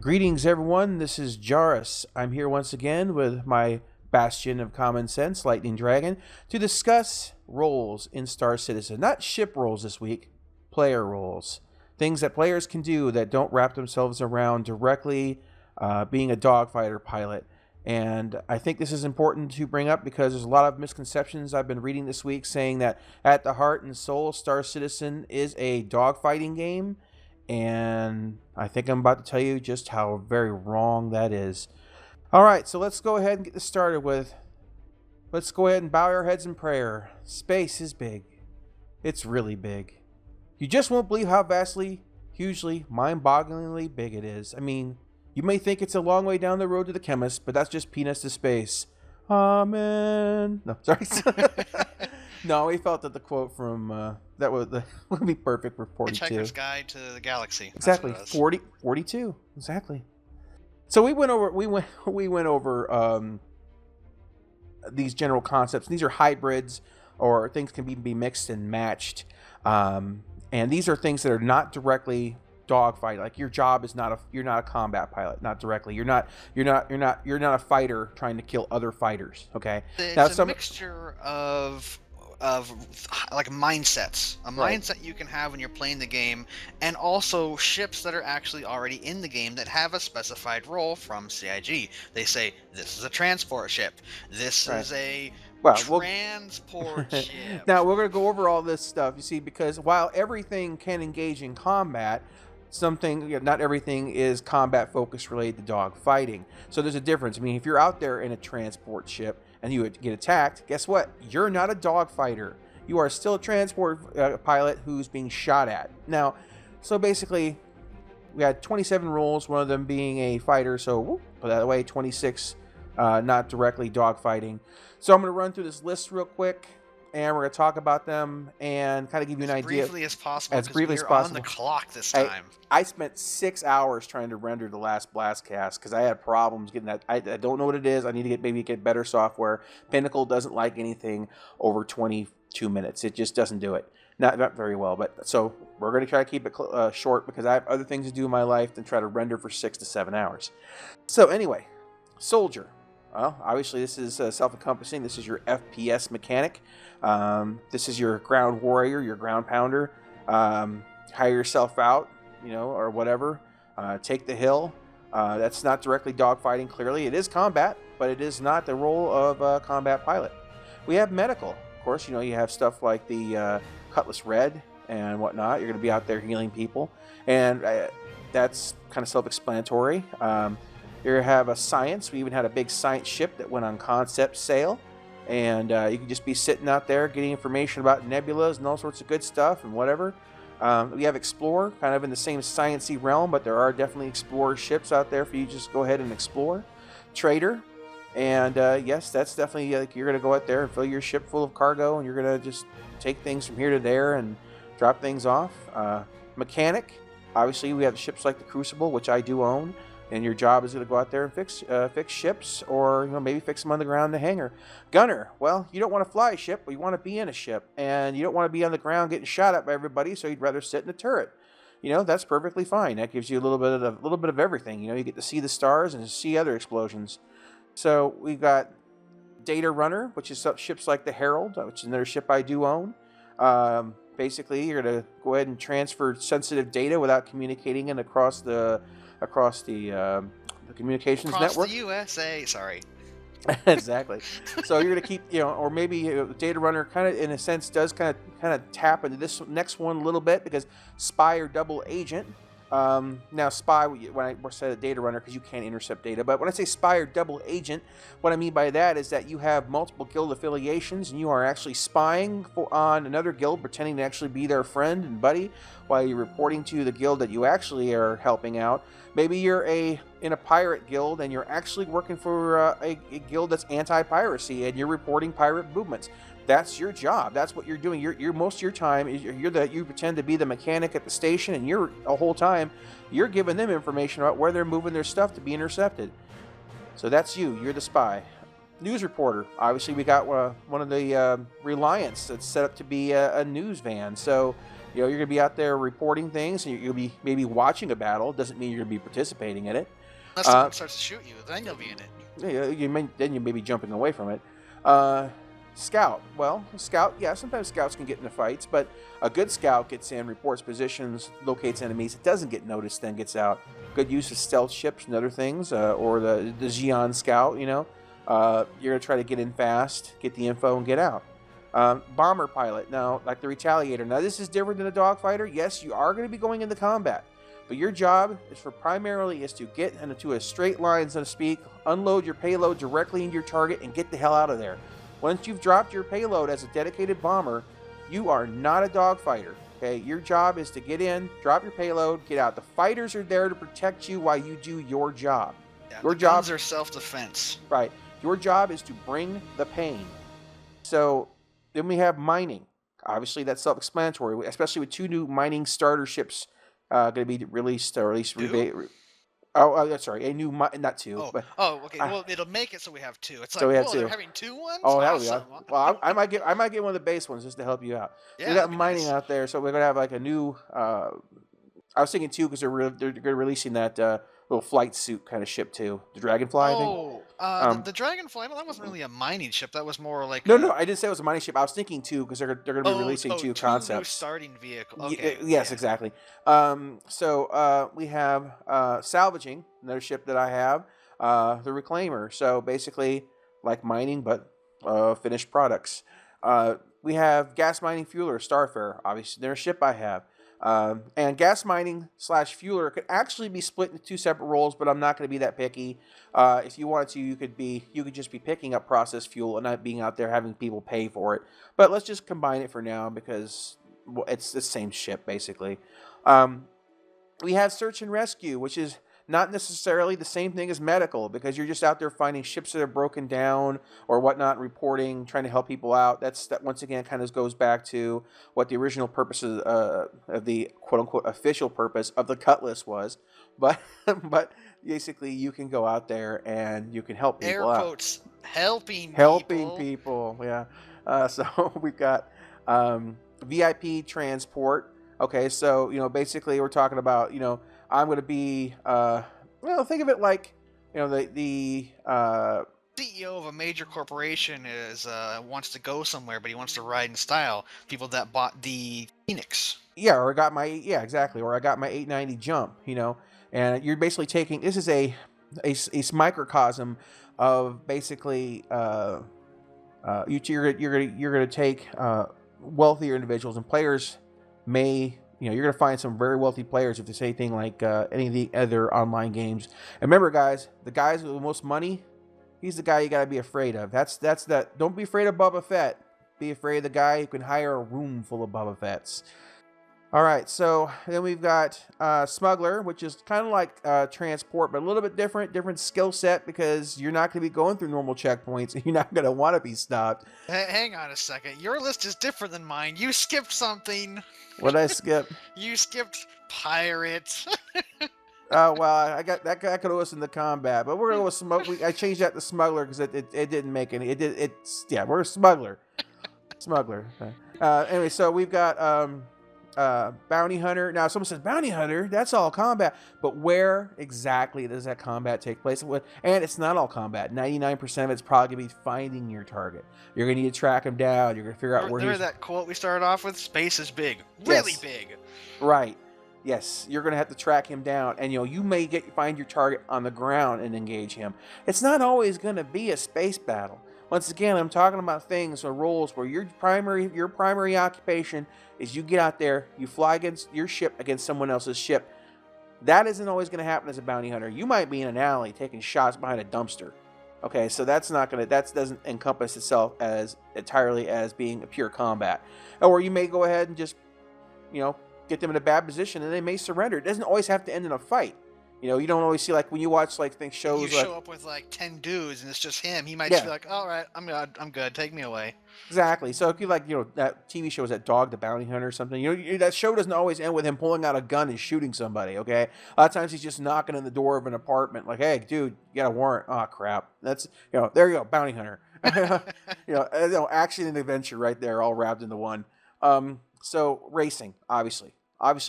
Greetings, everyone. This is Jarus. I'm here once again with my bastion of common sense, Lightning Dragon, to discuss roles in Star Citizen. Not ship roles this week, player roles. Things that players can do that don't wrap themselves around directly being a dogfighter pilot. And I think this is important to bring up because there's a lot of misconceptions I've been reading this week saying that at the heart and soul, Star Citizen is a dogfighting game. And I think I'm about to tell you just how very wrong that is. All right, so let's go ahead and get this started with, let's go ahead and bow our heads in prayer. Space is big. It's really big. You just won't believe how vastly, hugely, mind-bogglingly big it is. I mean, you may think it's a long way down the road to the chemist, but that's just peanuts to space. Amen. No, sorry. No, we felt that the quote from that would be perfect for 42. Hitchhiker's Guide to the Galaxy. Exactly. 42. Exactly. So we went over these general concepts. These are hybrids, or things can be mixed and matched. And these are things that are not directly dogfight. Like your job is you're not a combat pilot, not directly. You're not a fighter trying to kill other fighters. Okay. It's a mixture of like mindsets, mindset you can have when you're playing the game, and also ships that are actually already in the game that have a specified role from CIG. They say this is a transport ship, this is a transport ship. Now we're going to go over all this stuff, you see, because while everything can engage in combat, not everything is combat focused related to dog fighting. So there's a difference. I mean, if you're out there in a transport ship and you get attacked, guess what? You're not a dogfighter. You are still a transport pilot who's being shot at. Now, so basically, we had 27 roles, one of them being a fighter, so put that away, 26 not directly dogfighting. So I'm going to run through this list real quick, and we're going to talk about them and kind of give you an idea. As briefly as possible, as briefly as we're possible. On the clock this time. I spent 6 hours trying to render the last BlastCast because I had problems getting that. I don't know what it is. I need to get better software. Pinnacle doesn't like anything over 22 minutes. It just doesn't do it. Not very well. But so we're going to try to keep it short because I have other things to do in my life than try to render for 6 to 7 hours. So anyway, soldier. Well, obviously this is self-encompassing. This is your FPS mechanic. This is your ground warrior, your ground pounder. Hire yourself out, or whatever. Take the hill. That's not directly dogfighting, clearly. It is combat, but it is not the role of a combat pilot. We have medical. Of course, you have stuff like the Cutlass Red and whatnot. You're going to be out there healing people. And that's kind of self-explanatory. You have a science. We even had a big science ship that went on concept sale. And you can just be sitting out there getting information about nebulas and all sorts of good stuff and whatever. We have Explorer, kind of in the same sciencey realm, but there are definitely Explorer ships out there for you to just go ahead and explore. Trader, and yes, that's definitely like you're going to go out there and fill your ship full of cargo, and you're going to just take things from here to there and drop things off. Mechanic, obviously we have ships like the Crucible, which I do own. And your job is going to go out there and fix ships, or maybe fix them on the ground in the hangar. Gunner, well, you don't want to fly a ship, but you want to be in a ship, and you don't want to be on the ground getting shot at by everybody, so you'd rather sit in a turret. That's perfectly fine. That gives you a little bit of everything. You get to see the stars and see other explosions. So we've got Data Runner, which is ships like the Herald, which is another ship I do own. Basically, you're going to go ahead and transfer sensitive data without communicating it across the communications network. Across the USA, sorry. Exactly. So you're going to keep, or maybe Data Runner kind of, in a sense, does kind of tap into this next one a little bit because spy or double agent. Now, spy, when I said Data Runner, because you can't intercept data, but when I say spy or double agent, what I mean by that is that you have multiple guild affiliations and you are actually spying on another guild, pretending to actually be their friend and buddy while you're reporting to the guild that you actually are helping out. Maybe you're in a pirate guild and you're actually working for a guild that's anti-piracy and you're reporting pirate movements. That's your job. That's what you're doing. You're most of your time is you pretend to be the mechanic at the station, and you're the whole time you're giving them information about where they're moving their stuff to be intercepted. So that's you. You're the spy. News reporter. Obviously, we got one of the Reliance that's set up to be a news van. So, you're going to be out there reporting things, and you'll be maybe watching a battle. Doesn't mean you're going to be participating in it. Unless someone starts to shoot you, then you'll be in it. Then you may be jumping away from it. Scout. Well, scout, yeah, sometimes scouts can get into fights, but a good scout gets in, reports positions, locates enemies. It doesn't get noticed, then gets out. Good use of stealth ships and other things, or the Xi'an scout, you're going to try to get in fast, get the info, and get out. Bomber pilot. Now, like the Retaliator. Now, this is different than a dogfighter. Yes, you are going to be going into combat, but your job is primarily to get into a straight line, so to speak, unload your payload directly into your target, and get the hell out of there. Once you've dropped your payload as a dedicated bomber, you are not a dogfighter. Okay, your job is to get in, drop your payload, get out. The fighters are there to protect you while you do your job. Yeah, your jobs are self-defense. Right. Your job is to bring the pain. So then we have mining. Obviously, that's self-explanatory, especially with 2 new mining starter ships going to be released, or at least sorry, a new not 2. Okay. Well, it'll make it so we have 2. It's so like, they're having 2 ones. Oh, that awesome. would be awesome. Well, I might get one of the base ones just to help you out. Yeah, we got mining out there, so we're gonna have like a new. I was thinking 2 because they're releasing that little flight suit kind of ship too, the Dragonfly. I think. The Dragonfly. No, that wasn't really a mining ship. That was more like no. I didn't say it was a mining ship. I was thinking 2 because they're going to be releasing 2 concepts. 2 new starting vehicle. Okay. Yes, exactly. So we have Salvaging, another ship that I have, the Reclaimer. So basically, like mining, but finished products. We have Gas Mining Fueler, Starfarer. Obviously, they're a ship I have. And gas mining / fueler could actually be split into 2 separate roles, but I'm not going to be that picky. If you wanted to, you could just be picking up processed fuel and not being out there having people pay for it. But let's just combine it for now because it's the same ship basically. We have search and rescue, which is not necessarily the same thing as medical, because you're just out there finding ships that are broken down or whatnot, reporting, trying to help people out. That once again kind of goes back to what the original purpose of the quote-unquote official purpose of the Cutlass was. But basically you can go out there and you can help people out. Air quotes, helping people. Yeah. So we've got VIP transport. Okay, so basically we're talking about I'm going to be, think of it like, the CEO of a major corporation wants to go somewhere, but he wants to ride in style. People that bought the Phoenix. Yeah, or I got my 890 jump, and you're basically taking, this is a microcosm of basically, you're going to take wealthier individuals, and players may. You're going to find some very wealthy players if they say anything like any of the other online games. And remember, guys, the guys with the most money, he's the guy you got to be afraid of. That's that. Don't be afraid of Boba Fett. Be afraid of the guy who can hire a room full of Boba Fetts. All right, so then we've got Smuggler, which is kind of like transport, but a little bit different skill set, because you're not going to be going through normal checkpoints, and you're not going to want to be stopped. Hang on a second. Your list is different than mine. You skipped something. What did I skip? You skipped pirates. Well, I got that could have listened to combat, but we're gonna go with Smuggler. I changed that to Smuggler because it didn't make any. We're Smuggler. Smuggler. Anyway, so we've got Bounty Hunter. Now, someone says Bounty Hunter, that's all combat, but where exactly does that combat take place? And it's not all combat. 99% of it's probably gonna be finding your target. You're gonna need to track him down. You're gonna figure out where he's. Remember that quote we started off with? Space is big, really big. Right. Yes, you're gonna have to track him down, and you may find your target on the ground and engage him. It's not always gonna be a space battle. Once again, I'm talking about things or roles where your primary occupation is you get out there, you fly against your ship against someone else's ship. That isn't always going to happen as a bounty hunter. You might be in an alley taking shots behind a dumpster. Okay, so that doesn't encompass itself as entirely as being a pure combat. Or you may go ahead and just, get them in a bad position and they may surrender. It doesn't always have to end in a fight. You don't always see, like, when you watch, like, You shows like, show up with like 10 dudes and it's just him. He might just yeah, be like, "All right, I'm good. Take me away." exactly. So if you like, that TV show is that Dog the Bounty Hunter or something. That show doesn't always end with him pulling out a gun and shooting somebody. Okay, a lot of times he's just knocking on the door of an apartment, like, "Hey, dude, you got a warrant?" Oh crap, that's there you go, bounty hunter. Action and adventure right there, all wrapped into one. So racing, obviously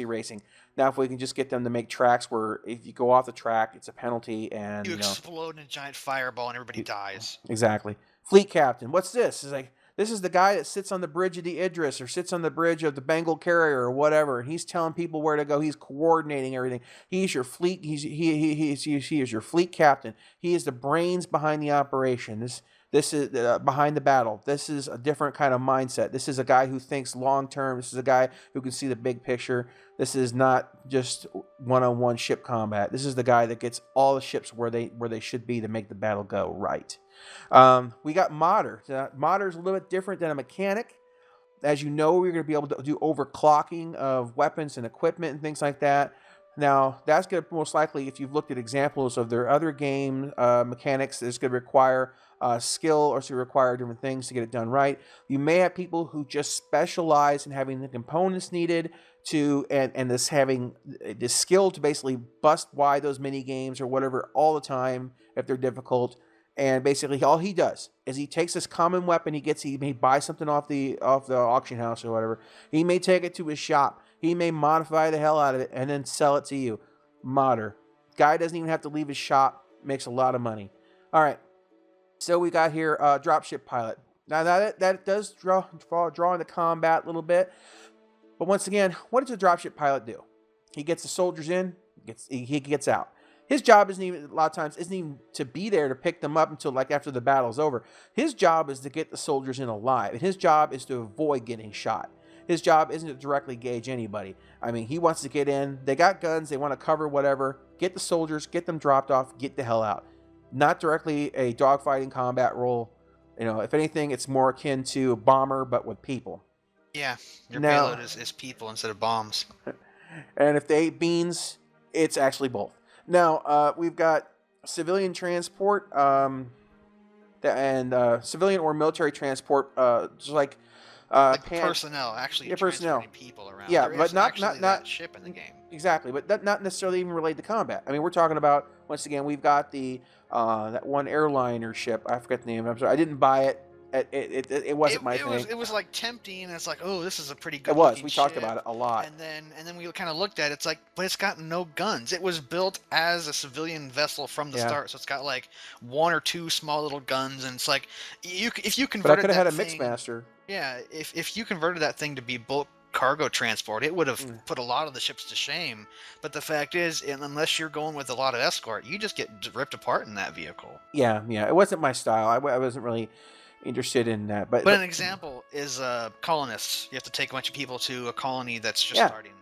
racing. Now, if we can just get them to make tracks where if you go off the track, it's a penalty, and You explode in a giant fireball and everybody dies. exactly. Fleet captain, what's this? It's like, this is the guy that sits on the bridge of the Idris or sits on the bridge of the Bengal carrier or whatever. He's telling people where to go. He's coordinating everything. He's your fleet. He is your fleet captain. He is the brains behind the operation. This is behind the battle. This is a different kind of mindset. This is a guy who thinks long term. This is a guy who can see the big picture. This is not just one-on-one ship combat. This is the guy that gets all the ships where they should be to make the battle go right. We got modder. Modder is a little bit different than a mechanic. As you know, we're going to be able to do overclocking of weapons and equipment and things like that. Now, that's going to most likely, if you've looked at examples of their other game mechanics, it's going to require skill, or it's going to require different things to get it done right. You may have people who just specialize in having the components needed to, and this having the skill to basically bust wide those mini games or whatever all the time if they're difficult. And basically, all he does is he takes this common weapon he may buy something off the auction house or whatever. He may take it to his shop. He may modify the hell out of it and then sell it to you. Modder. Guy doesn't even have to leave his shop. Makes a lot of money. All right. So we got here dropship pilot. Now that does draw into combat a little bit. But once again, what does a dropship pilot do? He gets the soldiers in. He gets out. His job isn't even, a lot of times, isn't even to be there to pick them up until like after the battle's over. His job is to get the soldiers in alive. And his job is to avoid getting shot. His job isn't to directly gauge anybody. I mean, he wants to get in. They got guns. They want to cover whatever. Get the soldiers. Get them dropped off. Get the hell out. Not directly a dogfighting combat role. If anything, it's more akin to a bomber, but with people. Yeah, your payload is people instead of bombs. And if they beans, it's actually both. Now, we've got civilian transport and civilian or military transport, just like personnel, actually, yeah, personnel, people around. Yeah, there but not that ship in the game. Exactly, but not necessarily even related to combat. I mean, we're talking about, once again, we've got the that one airliner ship. I forget the name. I'm sorry, I didn't buy it. It wasn't my thing. It was like tempting, and it's like, oh, this is a pretty good. It was. We ship. Talked about it a lot. And then we kind of looked at it. It's like, but it's got no guns. It was built as a civilian vessel from the start, so it's got like one or two small little guns, and it's like if you converted. But I could have had a mixmaster. Yeah, if you converted that thing to be bulk cargo transport, it would have put a lot of the ships to shame. But the fact is, unless you're going with a lot of escort, you just get ripped apart in that vehicle. Yeah, it wasn't my style. I wasn't really interested in that. But an example is colonists. You have to take a bunch of people to a colony that's just starting.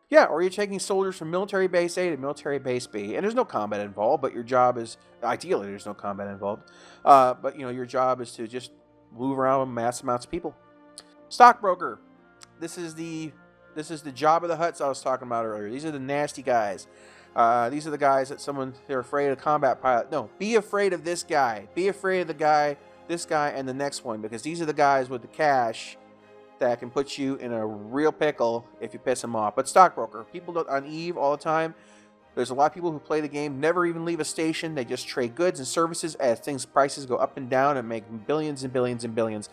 Yeah, or you're taking soldiers from military base A to military base B, and there's no combat involved, but your job is, ideally there's no combat involved, but your job is to just move around with mass amounts of people. Stockbroker. This is the job of the Hutts I was talking about earlier. These are the nasty guys. These are the guys that they're afraid of combat pilot. No, be afraid of this guy. Be afraid of this guy and the next one, because these are the guys with the cash that can put you in a real pickle if you piss them off. But stockbroker, people on Eve all the time. There's a lot of people who play the game, never even leave a station. They just trade goods and services as prices go up and down and make billions and billions and billions.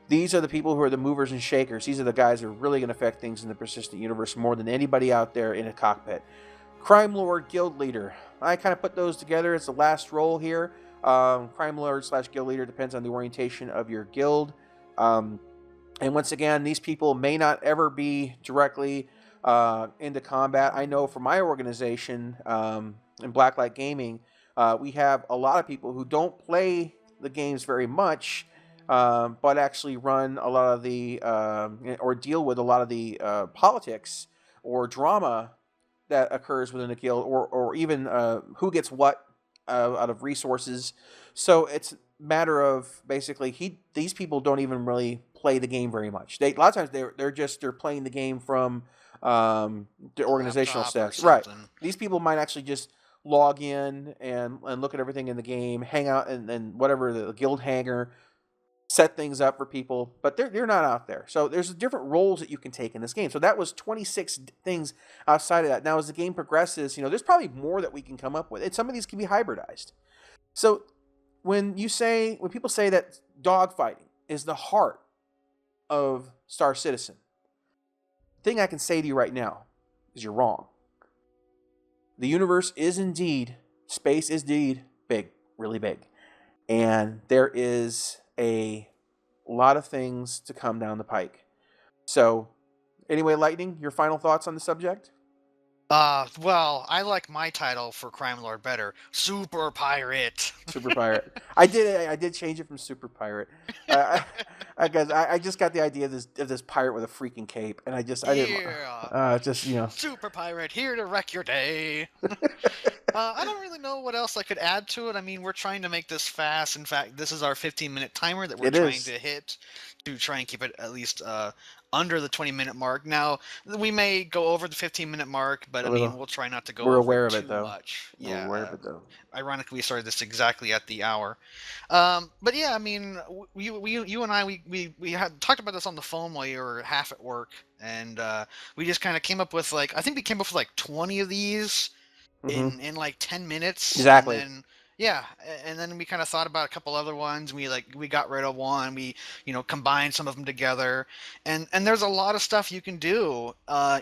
These are the people who are the movers and shakers. These are the guys who are really going to affect things in the persistent universe more than anybody out there in a cockpit. Crime Lord, Guild Leader. I kind of put those together. It's the last role here. Crime Lord / Guild Leader depends on the orientation of your guild. And once again, these people may not ever be directly into combat. I know for my organization in Blacklight Gaming, we have a lot of people who don't play the games very much, but actually run a lot of the or deal with a lot of the politics or drama that occurs within a guild, or even who gets what out of resources. So it's a matter of basically these people don't even really play the game very much. A lot of times they're playing the game from the organizational Laptop or stuff. Right. something. These people might actually just log in and look at everything in the game, hang out, and whatever, the guild hangar, set things up for people, but they're not out there. So there's different roles that you can take in this game. So that was 26 things outside of that. Now, as the game progresses, there's probably more that we can come up with. And some of these can be hybridized. So when people say that dogfighting is the heart of Star Citizen, the thing I can say to you right now is you're wrong. The universe is indeed, space is indeed big, really big. And there is a lot of things to come down the pike. So, anyway, Lightning, your final thoughts on the subject? Well, I like my title for Crime Lord better. Super Pirate. Super Pirate. I did change it from Super Pirate. I just got the idea of this pirate with a freaking cape, and I didn't. Super Pirate here to wreck your day. I don't really know what else I could add to it. I mean, we're trying to make this fast. In fact, this is our 15-minute timer that we're trying to hit to try and keep it at least under the 20-minute mark. Now, we may go over the 15-minute mark, but we'll try not to go over too much. We're aware of it, though. Ironically, we started this exactly at the hour. But yeah, I mean, you and I, we had talked about this on the phone while you were half at work, and we just kind of came up with I think we came up with 20 of these in 10 minutes. Exactly. And then we kind of thought about a couple other ones. We got rid of one. We combined some of them together, and there's a lot of stuff you can do.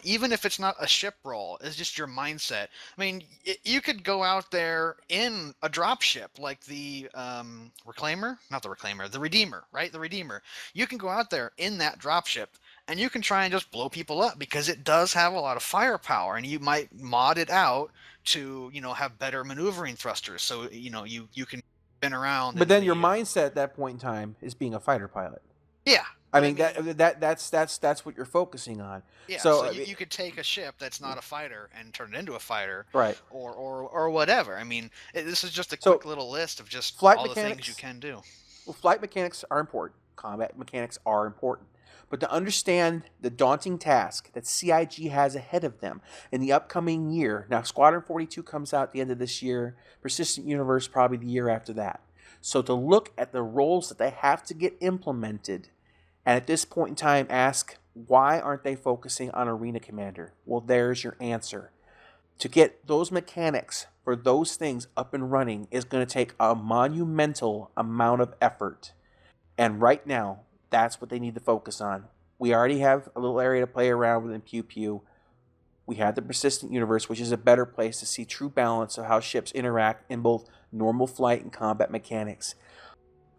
Even if it's not a ship roll, it's just your mindset. I mean, you could go out there in a drop ship like the the Redeemer, right? The Redeemer. You can go out there in that drop ship, and you can try and just blow people up because it does have a lot of firepower, and you might mod it out to have better maneuvering thrusters, so you can spin around. But then your mindset at that point in time is being a fighter pilot. Yeah, I mean that's what you're focusing on. Yeah, so you could take a ship that's not a fighter and turn it into a fighter, right? Or whatever. I mean, this is just a quick little list of just all the things you can do. Well, flight mechanics are important. Combat mechanics are important. But to understand the daunting task that CIG has ahead of them in the upcoming year, now Squadron 42 comes out at the end of this year, Persistent Universe probably the year after that. So to look at the roles that they have to get implemented, and at this point in time ask, why aren't they focusing on Arena Commander? Well, there's your answer. To get those mechanics for those things up and running is going to take a monumental amount of effort. And right now, that's what they need to focus on. We already have a little area to play around with in Pew Pew. We have the Persistent Universe, which is a better place to see true balance of how ships interact in both normal flight and combat mechanics.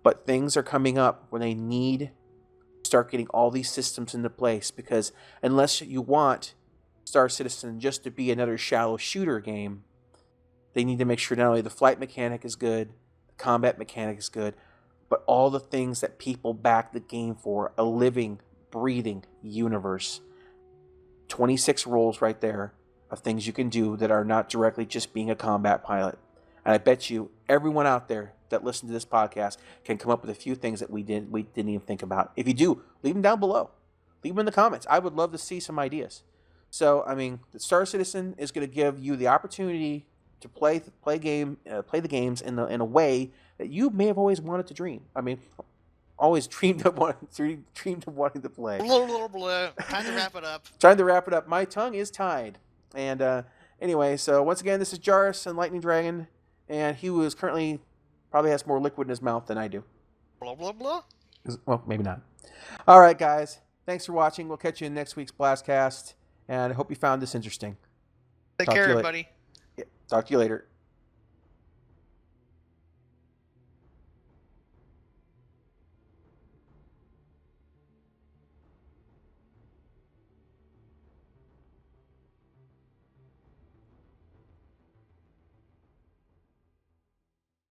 But things are coming up where they need to start getting all these systems into place, because unless you want Star Citizen just to be another shallow shooter game, they need to make sure not only the flight mechanic is good, the combat mechanic is good, but all the things that people back the game for, a living, breathing universe. 26 roles right there of things you can do that are not directly just being a combat pilot. And I bet you everyone out there that listened to this podcast can come up with a few things that we didn't even think about. If you do, leave them down below. Leave them in the comments. I would love to see some ideas. So, I mean, the Star Citizen is going to give you the opportunity to play the games in a way that you may have always wanted to dream. I mean, always dreamed of wanting to play. Time to wrap it up. Trying to wrap it up. My tongue is tied. And anyway, so once again, this is Jarvis and Lightning Dragon, and he was currently probably has more liquid in his mouth than I do. Blah blah blah. Well, maybe not. All right, guys. Thanks for watching. We'll catch you in next week's BlastCast, and I hope you found this interesting. Take care, everybody. Talk to you later.